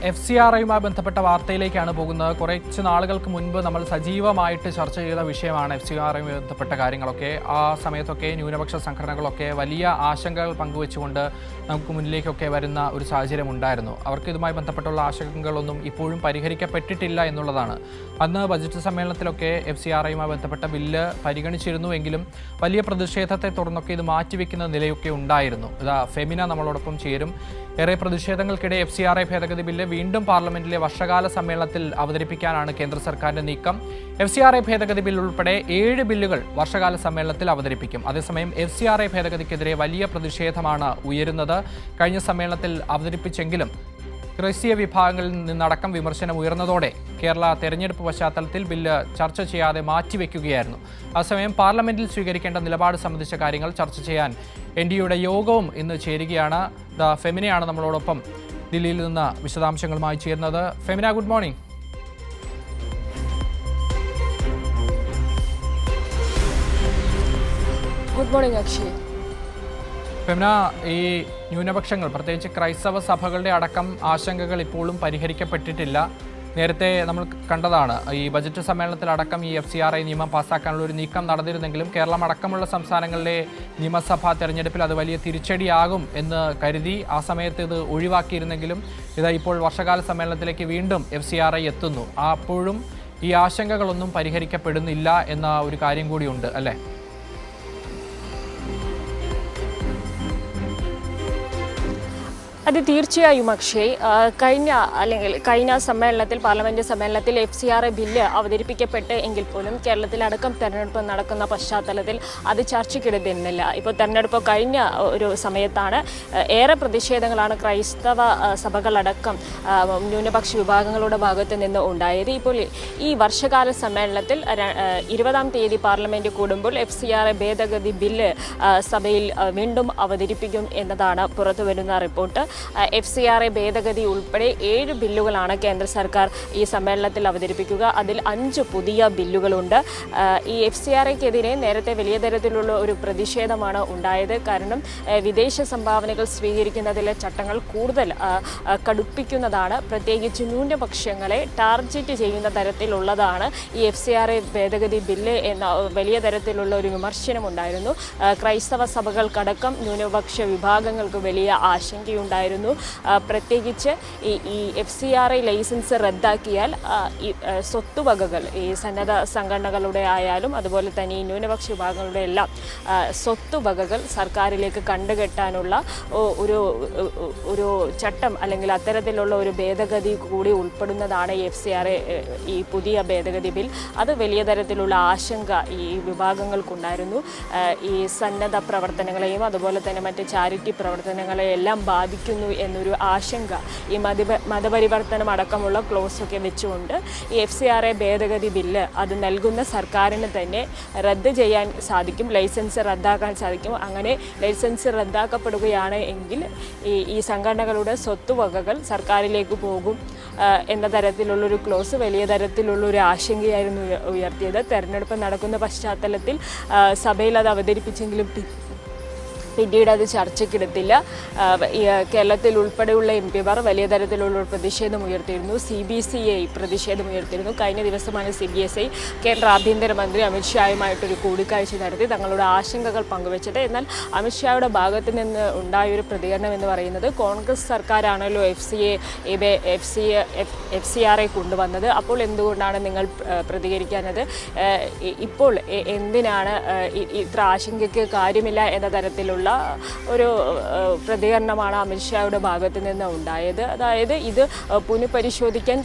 FCRയുമായി ബന്ധപ്പെട്ട വാർത്തയിലേക്കാണ് പോകുന്നത്. കുറച്ച് നാളുകൾക്ക് മുൻപ് നമ്മൾ സജീവമായിട്ട് ചർച്ച ചെയ്ത വിഷയമാണ് FCRയുമായി ബന്ധപ്പെട്ട കാര്യങ്ങളൊക്കെ. ആ സമയത്തൊക്കെ ന്യൂനപക്ഷ സംഘടനകളൊക്കെ വലിയ ആശങ്കകൾ പങ്കുവെച്ചുകൊണ്ട് നമുക്ക് മുന്നിലേക്കൊക്കെ വരുന്ന ഒരു സാഹചര്യം ഉണ്ടായിരുന്നു. അവർക്ക് ഇതുമായി ബന്ധപ്പെട്ടുള്ള ആശങ്കകളൊന്നും ഇപ്പോഴും പരിഹരിക്കപ്പെട്ടിട്ടില്ല എന്നുള്ളതാണ്. അന്ന് ബജറ്റ് സമ്മേളനത്തിലൊക്കെ FCRയുമായി ബന്ധപ്പെട്ട ബില്ല് പരിഗണിച്ചിരുന്നുവെങ്കിലും വലിയ പ്രതിഷേധത്തെ തുടർന്നൊക്കെ ഇത് മാറ്റിവെക്കുന്ന നിലയൊക്കെ ഉണ്ടായിരുന്നു. ഫെമിന നമ്മളോടൊപ്പം ചേരും. ഏറെ പ്രതിഷേധങ്ങൾക്കിടെ FCRA ഭേദഗതി ബില്ല് വീണ്ടും പാർലമെന്റിലെ വർഷകാല സമ്മേളനത്തിൽ അവതരിപ്പിക്കാനാണ് കേന്ദ്ര സർക്കാരിന്റെ നീക്കം. FCRA ഭേദഗതി ബിൽ ഉൾപ്പെടെ 7 ബില്ലുകൾ വർഷകാല സമ്മേളനത്തിൽ അവതരിപ്പിക്കും. അതേസമയം FCRA ഭേദഗതിക്കെതിരെ വലിയ പ്രതിഷേധമാണ് ഉയരുന്നത്. കഴിഞ്ഞ സമ്മേളനത്തിൽ അവതരിപ്പിച്ചെങ്കിലും ക്രിസ്തീയ വിഭാഗങ്ങളിൽ നിന്നടക്കം വിമർശനം ഉയർന്നതോടെ കേരള തെരഞ്ഞെടുപ്പ് പശ്ചാത്തലത്തിൽ ബില്ല് ചർച്ച ചെയ്യാതെ മാറ്റിവെക്കുകയായിരുന്നു. അതേസമയം പാർലമെന്റിൽ സ്വീകരിക്കേണ്ട നിലപാട് സംബന്ധിച്ച കാര്യങ്ങൾ ചർച്ച ചെയ്യാൻ NDAയുടെ യോഗവും ഇന്ന് ചേരുകയാണ്. ഫെമിനയാണ് നമ്മളോടൊപ്പം ദില്ലിയിൽ നിന്ന് വിശദാംശങ്ങളുമായി ചേരുന്നത്. Femina, good morning. Good morning Akshay. Femina, ഈ ന്യൂനപക്ഷങ്ങൾ പ്രത്യേകിച്ച് ക്രൈസ്തവ സഭകളുടെ അടക്കം ആശങ്കകൾ ഇപ്പോഴും പരിഹരിക്കപ്പെട്ടിട്ടില്ല. നേരത്തെ നമ്മൾ കണ്ടതാണ്, ഈ ബജറ്റ് സമ്മേളനത്തിലടക്കം ഈ FCRA നിയമം പാസ്സാക്കാനുള്ള ഒരു നീക്കം നടന്നിരുന്നെങ്കിലും കേരളം അടക്കമുള്ള സംസ്ഥാനങ്ങളിലെ നിയമസഭാ തെരഞ്ഞെടുപ്പിൽ അത് വലിയ തിരിച്ചടിയാകും എന്ന് കരുതി ആ സമയത്ത് ഇത് ഒഴിവാക്കിയിരുന്നെങ്കിലും ഇത് ഇപ്പോൾ വർഷകാല സമ്മേളനത്തിലേക്ക് വീണ്ടും FCRA എത്തുന്നു. അപ്പോഴും ഈ ആശങ്കകളൊന്നും പരിഹരിക്കപ്പെടുന്നില്ല എന്ന ഒരു കാര്യം കൂടിയുണ്ട്, അല്ലേ? അത് തീർച്ചയായും അക്ഷയ്, കഴിഞ്ഞ സമ്മേളനത്തിൽ പാർലമെന്റ് സമ്മേളനത്തിൽ FCRA ബില്ല് അവതരിപ്പിക്കപ്പെട്ട് എങ്കിൽ പോലും കേരളത്തിലടക്കം തെരഞ്ഞെടുപ്പ് നടക്കുന്ന പശ്ചാത്തലത്തിൽ അത് ചർച്ചയ്ക്കെടുത്തിരുന്നില്ല. ഇപ്പോൾ തെരഞ്ഞെടുപ്പ് കഴിഞ്ഞ ഒരു സമയത്താണ് ഏറെ പ്രതിഷേധങ്ങളാണ് ക്രൈസ്തവ സഭകളടക്കം ന്യൂനപക്ഷ വിഭാഗങ്ങളുടെ ഭാഗത്ത് നിന്ന് ഉണ്ടായത്. ഇപ്പോൾ ഈ വർഷകാല സമ്മേളനത്തിൽ 20-ാം തീയതി പാർലമെന്റ് കൂടുമ്പോൾ FCRA ഭേദഗതി ബില്ല് സഭയിൽ വീണ്ടും അവതരിപ്പിക്കും എന്നതാണ് പുറത്തുവരുന്ന റിപ്പോർട്ട്. FCRA ഭേദഗതി ഉൾപ്പെടെ 7 ബില്ലുകളാണ് കേന്ദ്ര സർക്കാർ ഈ സമ്മേളനത്തിൽ അവതരിപ്പിക്കുക. അതിൽ 5 പുതിയ ബില്ലുകളുണ്ട്. ഈ FCRAക്കെതിരെ നേരത്തെ വലിയ തരത്തിലുള്ള ഒരു പ്രതിഷേധമാണ് ഉണ്ടായത്. കാരണം വിദേശ സംഭാവനകൾ സ്വീകരിക്കുന്നതിലെ ചട്ടങ്ങൾ കൂടുതൽ കടുപ്പിക്കുന്നതാണ്, പ്രത്യേകിച്ച് ന്യൂനപക്ഷങ്ങളെ ടാർഗറ്റ് ചെയ്യുന്ന തരത്തിലുള്ളതാണ് ഈ FCRA ഭേദഗതി ബില്ല് എന്ന വലിയ തരത്തിലുള്ള ഒരു വിമർശനം ഉണ്ടായിരുന്നു. ക്രൈസ്തവ സഭകൾക്കടക്കം ന്യൂനപക്ഷ വിഭാഗങ്ങൾക്ക് വലിയ ആശങ്കയുണ്ടായിരുന്നു. പ്രത്യേകിച്ച് ഈ FCRA ലൈസൻസ് റദ്ദാക്കിയാൽ ഈ സ്വത്തുവകകൾ ഈ സന്നദ്ധ സംഘടനകളുടെ ആയാലും അതുപോലെ തന്നെ ഈ ന്യൂനപക്ഷ വിഭാഗങ്ങളുടെ എല്ലാം സ്വത്തുവകകൾ സർക്കാരിലേക്ക് കണ്ടുകെട്ടാനുള്ള ഒരു ചട്ടം അല്ലെങ്കിൽ അത്തരത്തിലുള്ള ഒരു ഭേദഗതി കൂടി ഉൾപ്പെടുന്നതാണ് ഈ FCRA ഈ പുതിയ ഭേദഗതി ബിൽ. അത് വലിയ തരത്തിലുള്ള ആശങ്ക ഈ വിഭാഗങ്ങൾക്കുണ്ടായിരുന്നു. ഈ സന്നദ്ധ പ്രവർത്തനങ്ങളെയും അതുപോലെ തന്നെ മറ്റ് ചാരിറ്റി പ്രവർത്തനങ്ങളെയും എല്ലാം ബാധിക്കുന്നു എന്നൊരു ആശങ്ക ഈ മതപരിവർത്തനം അടക്കമുള്ള ക്ലോസൊക്കെ വെച്ചുകൊണ്ട് ഈ FCRA ഭേദഗതി ബില്ല് അത് നൽകുന്ന സർക്കാരിന് തന്നെ റദ്ദ് ചെയ്യാൻ സാധിക്കും, ലൈസൻസ് റദ്ദാക്കാൻ സാധിക്കും. അങ്ങനെ ലൈസൻസ് റദ്ദാക്കപ്പെടുകയാണ് എങ്കിൽ ഈ സംഘടനകളുടെ സ്വത്തുവകകൾ സർക്കാരിലേക്ക് പോകും എന്ന തരത്തിലുള്ളൊരു ക്ലോസ് വലിയ തരത്തിലുള്ളൊരു ആശങ്കയായിരുന്നു ഉയർത്തിയത്. തെരഞ്ഞെടുപ്പ് നടക്കുന്ന പശ്ചാത്തലത്തിൽ സഭയിൽ അത് അവതരിപ്പിച്ചെങ്കിലും പിന്നീട് അത് ചർച്ചയ്ക്കെടുത്തില്ല. കേരളത്തിൽ ഉൾപ്പെടെയുള്ള MP മാർ വലിയ തരത്തിലുള്ള പ്രതിഷേധം ഉയർത്തിയിരുന്നു. CBCI പ്രതിഷേധം ഉയർത്തിയിരുന്നു. കഴിഞ്ഞ ദിവസമാണ് CBSI കേന്ദ്ര ആഭ്യന്തരമന്ത്രി അമിത്ഷായുമായിട്ടൊരു കൂടിക്കാഴ്ച നടത്തി തങ്ങളുടെ ആശങ്കകൾ പങ്കുവച്ചത്. എന്നാൽ അമിത്ഷായുടെ ഭാഗത്ത് നിന്ന് ഉണ്ടായൊരു പ്രതികരണം എന്ന് പറയുന്നത് കോൺഗ്രസ് സർക്കാരാണല്ലോ FCRA കൊണ്ടുവന്നത്, അപ്പോൾ എന്തുകൊണ്ടാണ് നിങ്ങൾ പ്രതികരിക്കാനത്? ഇപ്പോൾ എന്തിനാണ് ഇത്ര ആശങ്കയ്ക്ക് കാര്യമില്ല എന്ന തരത്തിലുള്ള ഒരു പ്രതികരണമാണ് അമിത്ഷായുടെ ഭാഗത്ത് നിന്ന് ഉണ്ടായത്. അതായത് ഇത് പുനഃപരിശോധിക്കാൻ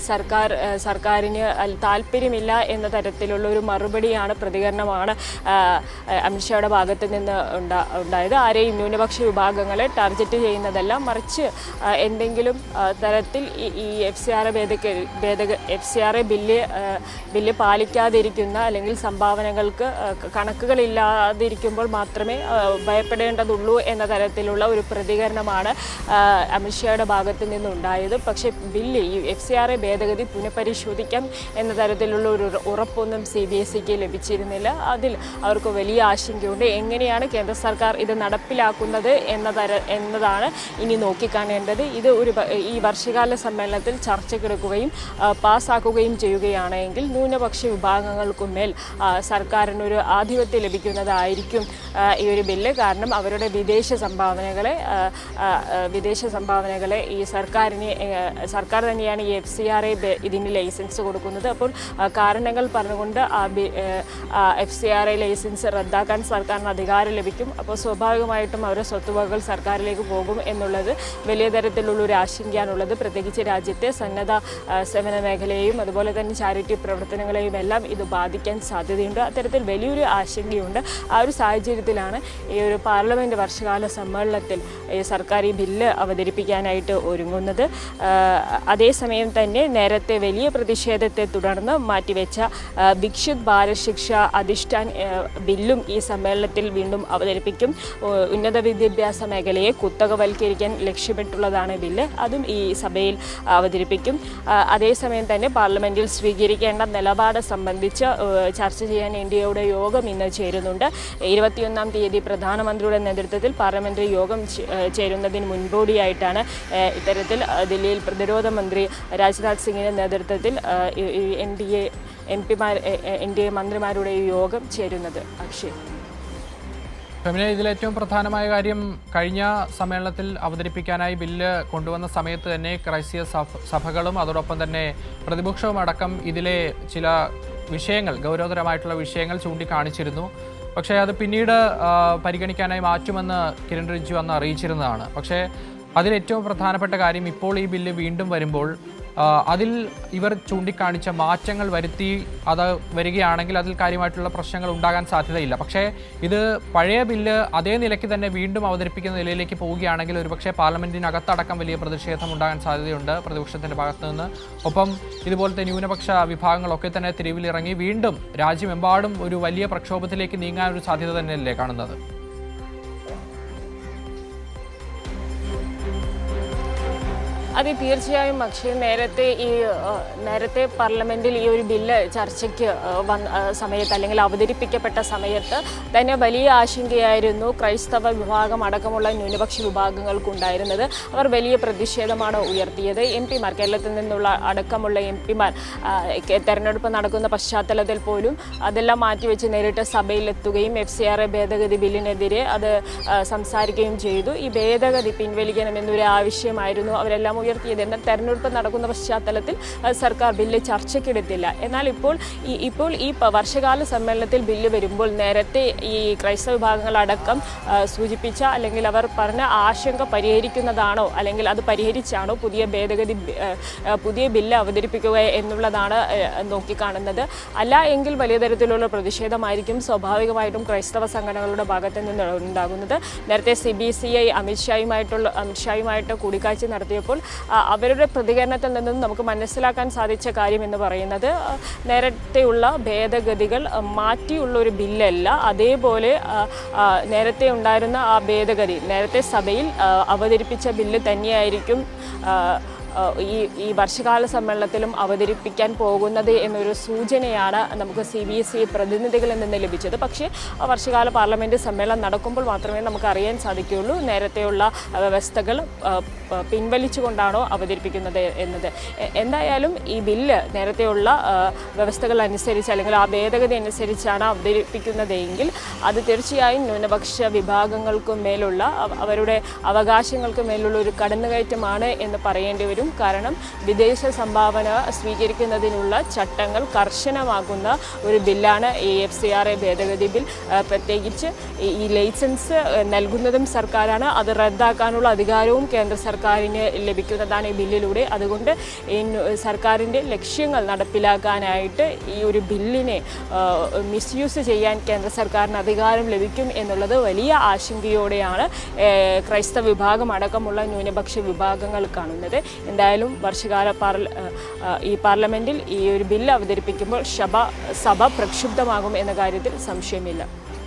സർക്കാരിന് താല്പര്യമില്ല എന്ന തരത്തിലുള്ള ഒരു മറുപടിയാണ്, പ്രതികരണമാണ് അമിത്ഷായുടെ ഭാഗത്ത് നിന്ന് ഉണ്ടായത്. ആരെയും ന്യൂനപക്ഷ വിഭാഗങ്ങളെ ടാർഗറ്റ് ചെയ്യുന്നതല്ല, മറിച്ച് എന്തെങ്കിലും തരത്തിൽ ഈ FCRA ബില്ല് പാലിക്കാതിരിക്കുന്ന അല്ലെങ്കിൽ സംഭാവനകൾക്ക് കണക്കുകളില്ലാതിരിക്കുമ്പോൾ മാത്രമേ ഭയപ്പെടേണ്ട ചെയ്യേണ്ടതുള്ളൂ എന്ന തരത്തിലുള്ള ഒരു പ്രതികരണമാണ് അമിത്ഷായുടെ ഭാഗത്ത് നിന്നുണ്ടായത്. പക്ഷേ ബില്ല് ഈ FCRA ഭേദഗതി പുനഃപരിശോധിക്കാം എന്ന തരത്തിലുള്ള ഒരു ഉറപ്പൊന്നും CBSEക്ക് ലഭിച്ചിരുന്നില്ല. അതിൽ അവർക്ക് വലിയ ആശങ്കയുണ്ട്. എങ്ങനെയാണ് കേന്ദ്ര സർക്കാർ ഇത് നടപ്പിലാക്കുന്നത് എന്നതാണ് ഇനി നോക്കിക്കാണേണ്ടത്. ഇത് ഈ വർഷകാല സമ്മേളനത്തിൽ ചർച്ചയ്ക്കെടുക്കുകയും പാസ്സാക്കുകയും ചെയ്യുകയാണെങ്കിൽ ന്യൂനപക്ഷ വിഭാഗങ്ങൾക്കുമേൽ സർക്കാരിനൊരു ആധിപത്യം ലഭിക്കുന്നതായിരിക്കും ഈ ഒരു ബില്ല്. കാരണം അവരുടെ വിദേശ സംഭാവനകളെ ഈ സർക്കാർ തന്നെയാണ് ഈ FCRA ഇതിന് ലൈസൻസ് കൊടുക്കുന്നത്. അപ്പോൾ കാരണങ്ങൾ പറഞ്ഞുകൊണ്ട് FCRA ലൈസൻസ് റദ്ദാക്കാൻ സർക്കാരിന് അധികാരം ലഭിക്കും. അപ്പോൾ സ്വാഭാവികമായിട്ടും അവരുടെ സ്വത്തുവകകൾ സർക്കാരിലേക്ക് പോകും എന്നുള്ളത് വലിയ തരത്തിലുള്ളൊരു ആശങ്കയാണുള്ളത്. പ്രത്യേകിച്ച് രാജ്യത്തെ സന്നദ്ധ സേവന മേഖലയെയും അതുപോലെ തന്നെ ചാരിറ്റി പ്രവർത്തനങ്ങളെയും എല്ലാം ഇത് ബാധിക്കാൻ സാധ്യതയുണ്ട്. അത്തരത്തിൽ വലിയൊരു ആശങ്കയുണ്ട്. ആ ഒരു സാഹചര്യത്തിലാണ് ഈ ഒരു പാർലമെൻറ്റ് വർഷകാല സമ്മേളനത്തിൽ സർക്കാർ ഈ ബില്ല് അവതരിപ്പിക്കാനായിട്ട് ഒരുങ്ങുന്നത്. അതേസമയം തന്നെ നേരത്തെ വലിയ പ്രതിഷേധത്തെ തുടർന്ന് മാറ്റിവെച്ച വികസിത് ഭാരത് ശിക്ഷ അധിഷ്ഠാൻ ബില്ലും ഈ സമ്മേളനത്തിൽ വീണ്ടും അവതരിപ്പിക്കും. ഉന്നത വിദ്യാഭ്യാസ മേഖലയെ കുത്തകവൽക്കരിക്കാൻ ലക്ഷ്യമിട്ടുള്ളതാണ് ബില്ല്. അതും ഈ സഭയിൽ അവതരിപ്പിക്കും. അതേസമയം തന്നെ പാർലമെൻറ്റിൽ സ്വീകരിക്കേണ്ട നിലപാട് സംബന്ധിച്ച് ചർച്ച ചെയ്യാൻ ഇന്ത്യയുടെ യോഗം ഇന്ന് ചേരുന്നുണ്ട്. 21-ാം തീയതി പ്രധാനമന്ത്രിയുടെ നേതൃത്വത്തിൽ പാർലമെൻ്ററി യോഗം ചേരുന്നതിന് മുൻപോടിയായിട്ടാണ് ഇത്തരത്തിൽ ദില്ലിയിൽ പ്രതിരോധ മന്ത്രി രാജ്നാഥ് സിംഗിൻ്റെ നേതൃത്വത്തിൽ NDA മന്ത്രിമാരുടെ യോഗം ചേരുന്നത്. അക്ഷയ്, ഫെമിന, ഇതിലേറ്റവും പ്രധാനമായ കാര്യം കഴിഞ്ഞ സമ്മേളനത്തിൽ അവതരിപ്പിക്കാനായി ബില്ല് കൊണ്ടുവന്ന സമയത്ത് തന്നെ ക്രൈസ്തവ സഭകളും അതോടൊപ്പം തന്നെ പ്രതിപക്ഷവും അടക്കം ഇതിലെ ചില വിഷയങ്ങൾ, ഗൗരവതരമായിട്ടുള്ള വിഷയങ്ങൾ ചൂണ്ടിക്കാണിച്ചിരുന്നു. പക്ഷേ അത് പിന്നീട് പരിഗണിക്കാനായി മാറ്റുമെന്ന് കിരൺ റിജിജു അന്ന് അറിയിച്ചിരുന്നതാണ്. പക്ഷേ അതിലേറ്റവും പ്രധാനപ്പെട്ട കാര്യം ഇപ്പോൾ ഈ ബില്ല് വീണ്ടും വരുമ്പോൾ അതിൽ ഇവർ ചൂണ്ടിക്കാണിച്ച മാറ്റങ്ങൾ വരുത്തി അത് വരികയാണെങ്കിൽ അതിൽ കാര്യമായിട്ടുള്ള പ്രശ്നങ്ങൾ ഉണ്ടാകാൻ സാധ്യതയില്ല. പക്ഷേ ഇത് പഴയ ബില്ല് അതേ നിലയ്ക്ക് തന്നെ വീണ്ടും അവതരിപ്പിക്കുന്ന നിലയിലേക്ക് പോവുകയാണെങ്കിൽ ഒരുപക്ഷെ പാർലമെൻറ്റിനകത്തടക്കം വലിയ പ്രതിഷേധം ഉണ്ടാകാൻ സാധ്യതയുണ്ട് പ്രതിപക്ഷത്തിൻ്റെ ഭാഗത്തു നിന്ന്. ഒപ്പം ഇതുപോലത്തെ ന്യൂനപക്ഷ വിഭാഗങ്ങളൊക്കെ തന്നെ തെരുവിലിറങ്ങി വീണ്ടും രാജ്യമെമ്പാടും ഒരു വലിയ പ്രക്ഷോഭത്തിലേക്ക് നീങ്ങാൻ ഒരു സാധ്യത തന്നെയല്ലേ കാണുന്നത്? അത് തീർച്ചയായും. പക്ഷേ നേരത്തെ പാർലമെൻറ്റിൽ ഈ ഒരു ബില്ല് ചർച്ചയ്ക്ക് സമയത്ത് അല്ലെങ്കിൽ അവതരിപ്പിക്കപ്പെട്ട സമയത്ത് തന്നെ വലിയ ആശങ്കയായിരുന്നു ക്രൈസ്തവ വിഭാഗം അടക്കമുള്ള ന്യൂനപക്ഷ വിഭാഗങ്ങൾക്കുണ്ടായിരുന്നത്. അവർ വലിയ പ്രതിഷേധമാണ് ഉയർത്തിയത്. MP-മാർ, കേരളത്തിൽ നിന്നുള്ള അടക്കമുള്ള MP-മാർ തെരഞ്ഞെടുപ്പ് നടക്കുന്ന പശ്ചാത്തലത്തിൽ പോലും അതെല്ലാം മാറ്റിവെച്ച് നേരിട്ട് സഭയിലെത്തുകയും FCRA ഭേദഗതി ബില്ലിനെതിരെ അത് സംസാരിക്കുകയും ചെയ്തു. ഈ ഭേദഗതി പിൻവലിക്കണമെന്നൊരു ആവശ്യമായിരുന്നു അവരെല്ലാം ഉയർത്തിയത്. എന്നാൽ തെരഞ്ഞെടുപ്പ് നടക്കുന്ന പശ്ചാത്തലത്തിൽ സർക്കാർ ബില്ല് ചർച്ചയ്ക്കെടുത്തില്ല. എന്നാൽ ഇപ്പോൾ ഈ വർഷകാല സമ്മേളനത്തിൽ ബില്ല് വരുമ്പോൾ നേരത്തെ ഈ ക്രൈസ്തവ വിഭാഗങ്ങളടക്കം സൂചിപ്പിച്ച അല്ലെങ്കിൽ അവർ പറഞ്ഞ ആശങ്ക പരിഹരിക്കുന്നതാണോ അല്ലെങ്കിൽ അത് പരിഹരിച്ചാണോ പുതിയ ബില്ല് അവതരിപ്പിക്കുക എന്നുള്ളതാണ് നോക്കിക്കാണുന്നത്. അല്ല എങ്കിൽ വലിയ തരത്തിലുള്ള പ്രതിഷേധമായിരിക്കും സ്വാഭാവികമായിട്ടും ക്രൈസ്തവ സംഘടനകളുടെ ഭാഗത്ത് നിന്ന് ഉണ്ടാകുന്നത്. നേരത്തെ CBSE അമിത്ഷായുമായിട്ട് കൂടിക്കാഴ്ച നടത്തിയപ്പോൾ അവരുടെ പ്രതികരണത്തിൽ നിന്നും നമുക്ക് മനസ്സിലാക്കാൻ സാധിച്ച കാര്യം എന്ന് പറയുന്നത് നേരത്തെയുള്ള ഭേദഗതികൾ മാറ്റിയുള്ള ഒരു ബില്ലല്ല. അതേപോലെ നേരത്തെ ഉണ്ടായിരുന്ന ആ ഭേദഗതി നേരത്തെ സഭയിൽ അവതരിപ്പിച്ച ബില്ല് തന്നെയായിരിക്കും ഈ വർഷകാല സമ്മേളനത്തിലും അവതരിപ്പിക്കാൻ പോകുന്നത് എന്നൊരു സൂചനയാണ് നമുക്ക് CBSE പ്രതിനിധികളിൽ നിന്ന് ലഭിച്ചത്. പക്ഷേ വർഷകാല പാർലമെൻറ്റ് സമ്മേളനം നടക്കുമ്പോൾ മാത്രമേ നമുക്ക് അറിയാൻ സാധിക്കുകയുള്ളൂ നേരത്തെയുള്ള വ്യവസ്ഥകൾ പിൻവലിച്ചുകൊണ്ടാണോ അവതരിപ്പിക്കുന്നത് എന്നത്. എന്തായാലും ഈ ബില്ല് നേരത്തെയുള്ള വ്യവസ്ഥകൾ അനുസരിച്ച് അല്ലെങ്കിൽ ആ ഭേദഗതി അനുസരിച്ചാണ് അവതരിപ്പിക്കുന്നതെങ്കിൽ അത് തീർച്ചയായും ന്യൂനപക്ഷ വിഭാഗങ്ങൾക്ക് മേലുള്ള അവരുടെ അവകാശങ്ങൾക്ക് മേലുള്ള ഒരു കടന്നുകയറ്റമാണ് എന്ന് പറയേണ്ടി വരും. കാരണം വിദേശ സംഭാവന സ്വീകരിക്കുന്നതിനുള്ള ചട്ടങ്ങൾ കർശനമാക്കുന്ന ഒരു ബില്ലാണ് ഈ FCRA ഭേദഗതി ബിൽ. പ്രത്യേകിച്ച് ഈ ലൈസൻസ് നൽകുന്നതും സർക്കാരാണ്. അത് റദ്ദാക്കാനുള്ള അധികാരവും കേന്ദ്ര സർക്കാരിന് ലഭിക്കുന്നതാണ് ഈ ബില്ലിലൂടെ. അതുകൊണ്ട് ഈ സർക്കാരിൻ്റെ ലക്ഷ്യങ്ങൾ നടപ്പിലാക്കാനായിട്ട് ഈ ഒരു ബില്ലിനെ മിസ്യൂസ് ചെയ്യാൻ കേന്ദ്ര സർക്കാരിന് അധികാരം ലഭിക്കും എന്നുള്ളത് വലിയ ആശങ്കയോടെയാണ് ക്രൈസ്തവ വിഭാഗം അടക്കമുള്ള ന്യൂനപക്ഷ വിഭാഗങ്ങൾ കാണുന്നത്. എന്തായാലും വർഷകാല ഈ പാർലമെൻറ്റിൽ ഈ ഒരു ബില്ല് അവതരിപ്പിക്കുമ്പോൾ സഭ പ്രക്ഷുബ്ധമാകും എന്ന കാര്യത്തിൽ സംശയമില്ല.